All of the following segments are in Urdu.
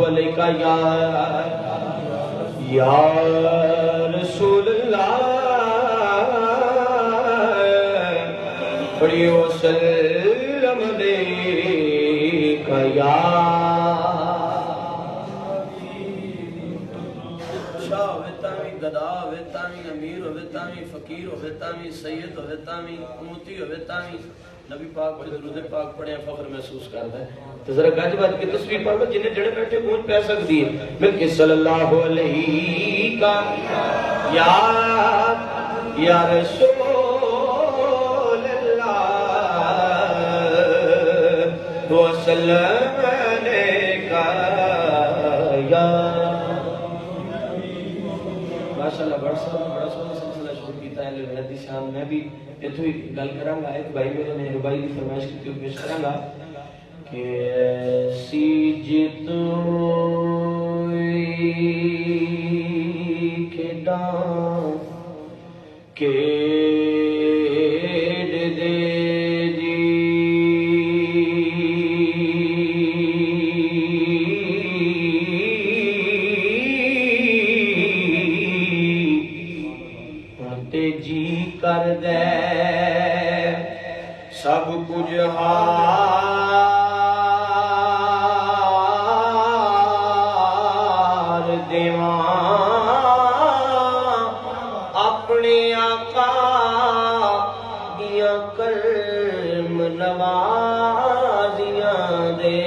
علیکہ یا رسول اللہ پڑھیے وسلم علیکہ یا شاہ ہوئے تامی گدا ہوئے تامی امیر ہوئے تامی فقیر ہوئے تامی سید ہوئے تامی امتی ہوئے تامی نبی پاک پہ درود پاک پڑھے فخر محسوس کرتا ہے تو ذرا گج بات کی تصویر پڑھ لو جنہیں جڑے بیٹھے کون پہ سکتی ہے مل کے صلی اللہ علیہ کا یا رسول اللہ وسلم علیکہ یا ماشاءاللہ بڑا سونا سلسلہ شروع کیتا ہے لہدی شام میں بھی اتو ہی گل کروں گا ایک بھائی میرے نے ربائی کی فرمائش کی تھی پیش کروں گا کہ ایسی جتوئی کے ڈان کیڑ دے جی تے جی کر دے سب کچھ ہار دیواں اپنے آقا دیاں کرم نوازیاں دے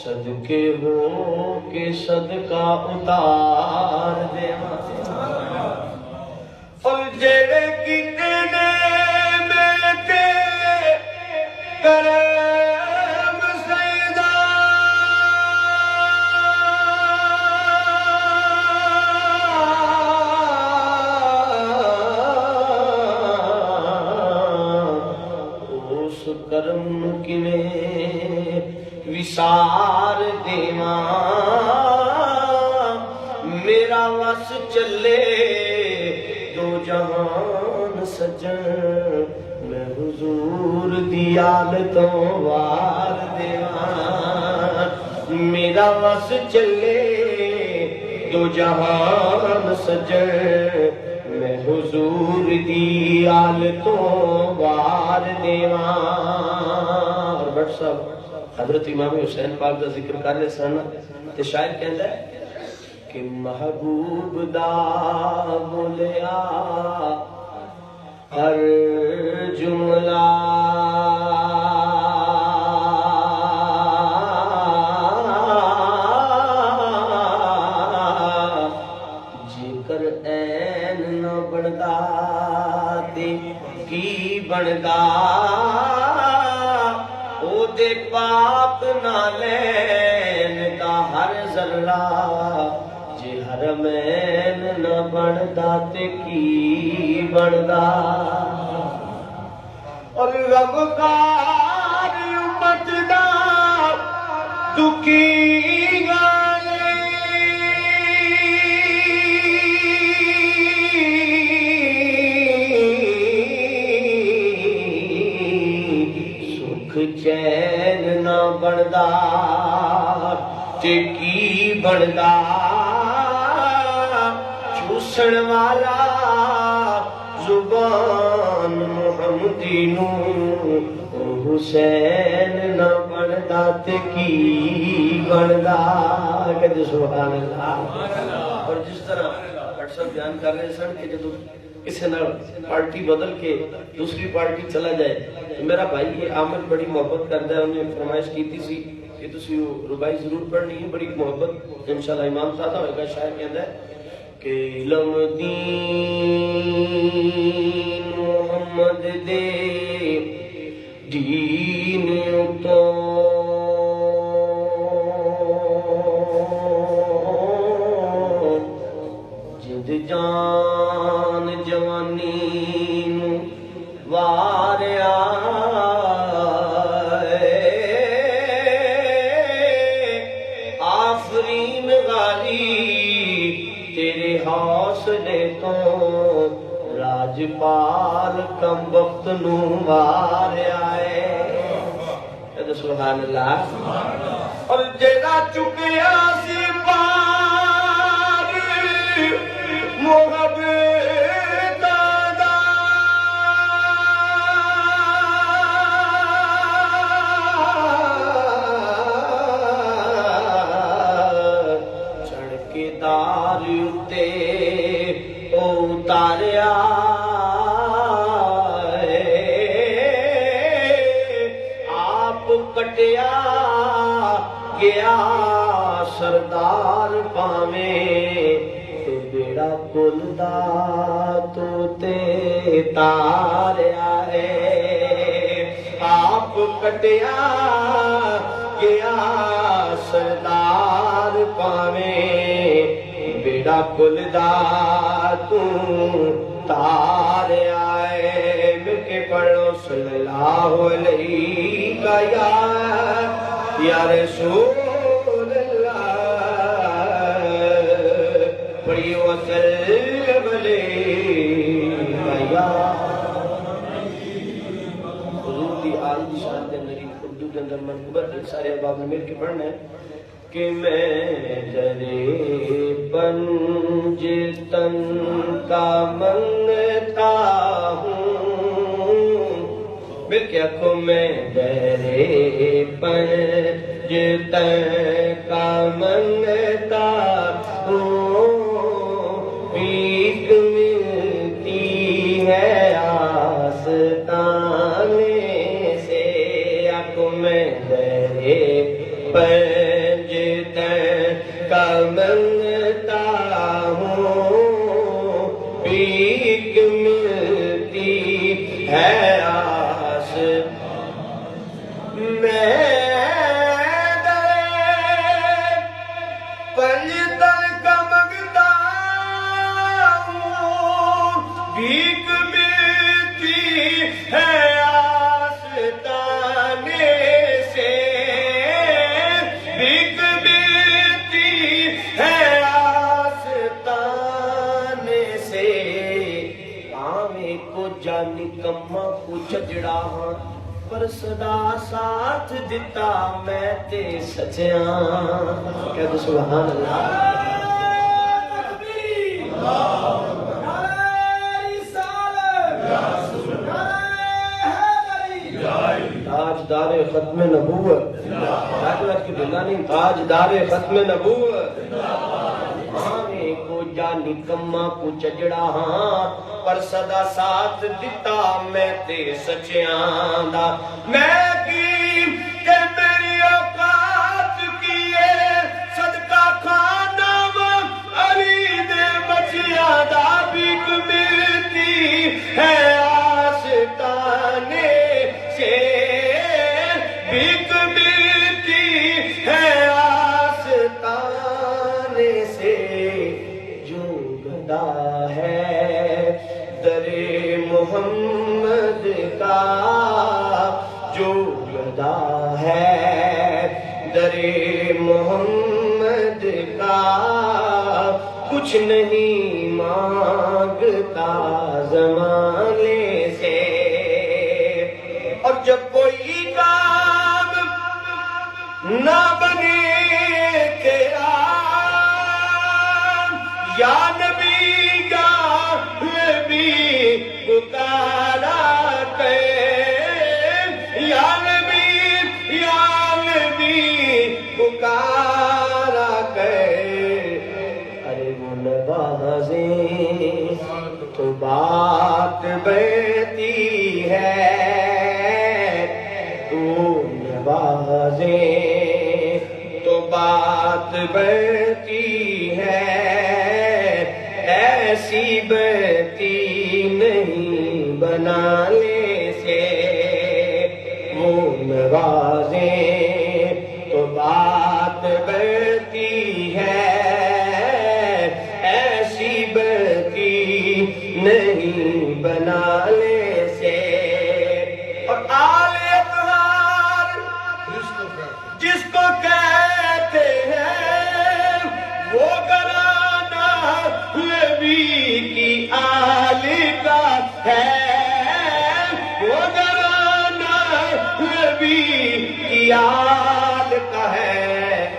صدقے ہو کے صدقہ اتار دے اور جڑے کتنے میں تے کرم سیدہ اس کرم کیویں وسار دیواں میرا وس چلے دو جہان سجن میں حضور دی آلتوں وار دیواں میرا وس چلے دو جہان سجن میں حضور دی آلتوں وار دیواں اور بٹ صاحب حضرت امام حسین پاک دا ذکر کر لے سن تے شاعر کہندا ہے کہ محبوب دا بولیا ہر جملہ جے کر این نہ بندا تے کی بندا او دے پاک نالین دا ہر ذرہ جے حرمین نہ بندا تے کی بندا اور غمخوار امت دا دکھی گالے چین نہ بندا تے کی بندا چوسن والا زبان محمدی نوں حسین نہ بندا تے کی بندا کہ سبحان اللہ اور جس طرح اکثر بیان کر رہے سن کہ جب کسی نہ پارٹی بدل کے دوسری پارٹی چلا جائے تو میرا بھائی یہ عامر بڑی محبت کرتا ہے انہیں فرمائش کی تھی کہ تسی ربائی ضرور پڑھنی ہے بڑی محبت انشاءاللہ امام تازہ ہوئے گا شاعر کہتا ہے کہ علم دین محمد دے دین اتو جد جان جوانی واریا آفرین غاری تیرے حوصلے تو راج لاجپال کم وقت نو مار آئے سبحان اللہ اور جیڑا چکیا سی پار محبت دا چڑھ کے دار اتے اتاریا آپ کٹیا گیا سردار پاویں تو بیڑا کل دا تو تے تاریا ہے آپ کٹیا گیا سردار پاویں بیڑا کل دا تو تار آئے مل کے پڑھو صلی اللہ علیہ یا رسول اللہ پڑھیو وسلم علیہ حضور دی آل دی شان دے اندر اردو دے اندر منقبت سارے احباب نے مل کے پڑھنا ہے کہ میں درے پنجتن کا منگتا ہوں مل کے آنکھوں میں درے پنجتن کا منگتا ہوں بھیک ملتی ہے آستانے سے آنکھوں میں درے کا منگتا ہوں بھیک ملتی ہے آس میں پنجتن کا منگتا ہوں بھیک ملتی ہے نکما کو چجڑا ہاں پر صدا ساتھ دیتا میں تے سچیاں کہہ دو سبحان اللہ تاجدار ختم نبوت کے بلانی تاجدار ختم نبوت کو جانی کما کو چجڑا ہاں پر صدا ساتھ دیتا میں تے سچیاں دا میں کی کہ میری اوقات کیے صدقہ کھانا علی دے بچیاں دا بھیک ملتی ہے آستانے سے بھیک ملتی ہے آستانے سے جو گدا ہے در محمد کا جو گدا ہے در محمد کا کچھ نہیں مانگتا زمانے سے اور جب کوئی کام نہ بنے تیرا یا نبی پکارا کہ یا نبی پکارا کہ ارے وہ نوازیں تو بات بہتی ہے تو نوازیں تو بات بہتی ہے ایسی بہتی نہیں بنانے سے وہ نوازیں تو بات بہتی ہے ایسی بہتی نہیں بنانے سے اور آل اطہار جس کو کہتے ہیں وہ گرانا نبی کی آل کا نبی کی یاد کا ہے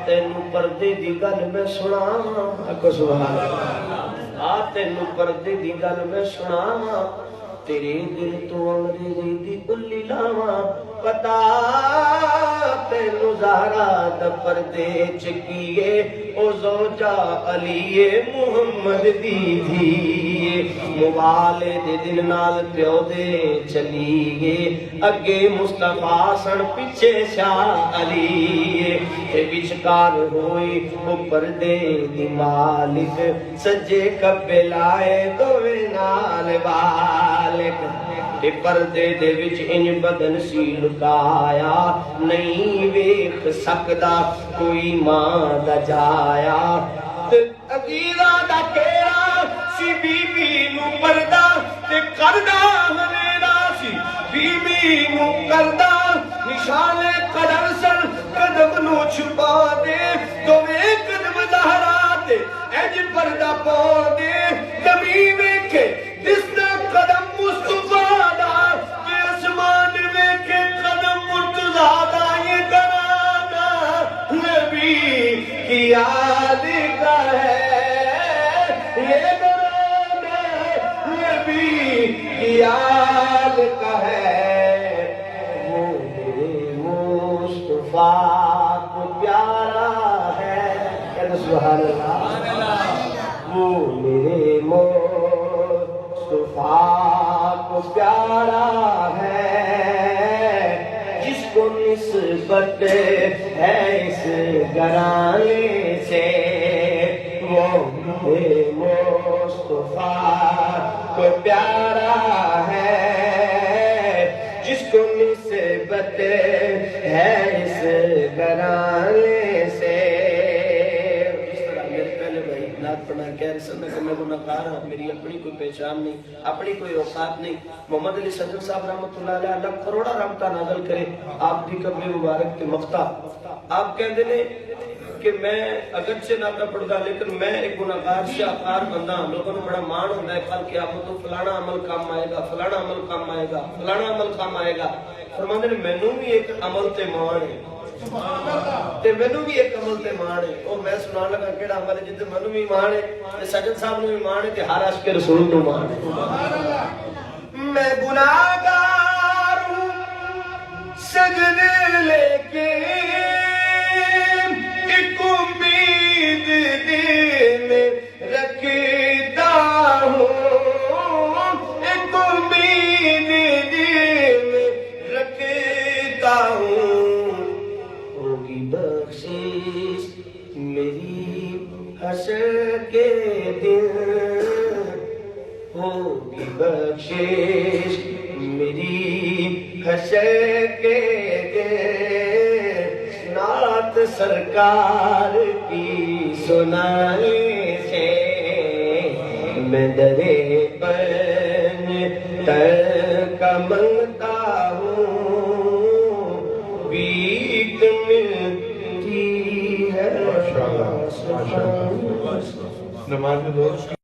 تینو پردے دی گل میں سنا کو سبحان اللہ تینو پردے دی گل میں سنا تیرے دل تو انگریزی دی بلی لاواں پتا تینو زہرا دا پردے چکیے او زوجہ علی محمد دی تھی موالے دے دل نال پیو دے چلیے اگے مصطفیٰ سن پیچھے شاہ علی تے وچکار ہوئی او پردے دی مالک سجے کبے لائے دوے نال بالک تے پردے دے وچ انج بدن سی لکایا نہیں ویکھ سکدا کوئی ماں دا جایا تے عقیدہ دا کیڑا سی بی بی نو پردہ تے کردہ ہنیرا سی بی بی نو کردہ نشان قدم سن قدم نو چھپا دے دوے قدم زہرا دے اج پردہ پا دے نبی ویکھے جس نے قدم مصطفیٰ دا تے اسمان ویکھے قدم مرتضیٰ دا یہ گرانا نبی کی یاد کا ہے یہ گرانا نبی کی یاد کا ہے وہ میرے مصطفیٰ کو پیارا ہے کہتے سبحان اللہ وہ میرے مصطفیٰ کو پیارا ہے جس کو نسبت ہے اس گرانے سے وہ میرے مصطفیٰ کو پیارا ہے جس کو نسبت ہے اس گرانے سے پڑھنا کہہ رہے سن کہ میں گناہگار ہوں میری اپنی کوئی پہچان نہیں اپنی کوئی اوقات نہیں محمد علی سجن صاحب رحمۃ اللہ علیہ اللہ کروڑا رحمتہ نازل کرے آپ بھی قبر مبارک کے مفتہ آپ کہتے ہیں کہ میں اگرچہ نہ پڑھتا لیکن میں ایک گناہگار شاہکار بندہ ہوں لوگوں نے بڑا مان ہوتا ہے کل قیامت تو فلانا عمل کام آئے گا فلانا عمل کام آئے گا فلانا عمل کام آئے گا فرماتے ہیں مینوں بھی ایک عمل تے مان ہے تے مینوں بھی ایک عمل تے مان ہے او میں سنان لگا کیڑا عمل ہے جتے مینوں بھی مان ہے تے سجن صاحب نوں بھی مان ہے تے ہر عاشق رسول نوں مان ہے میں گناہگار ہوں سجدے لے کے ایک امید دل میں رکھتا ہوں ایک امید دل میں رکھتا ہوں ہوگی بخشش میری حشر کے دن ہوگی بخشش میری حشر کے دن نعت سرکار کی سنانے سے میں درے پن تر کا منگتا ہوں بیک ملتی ہے نماز میں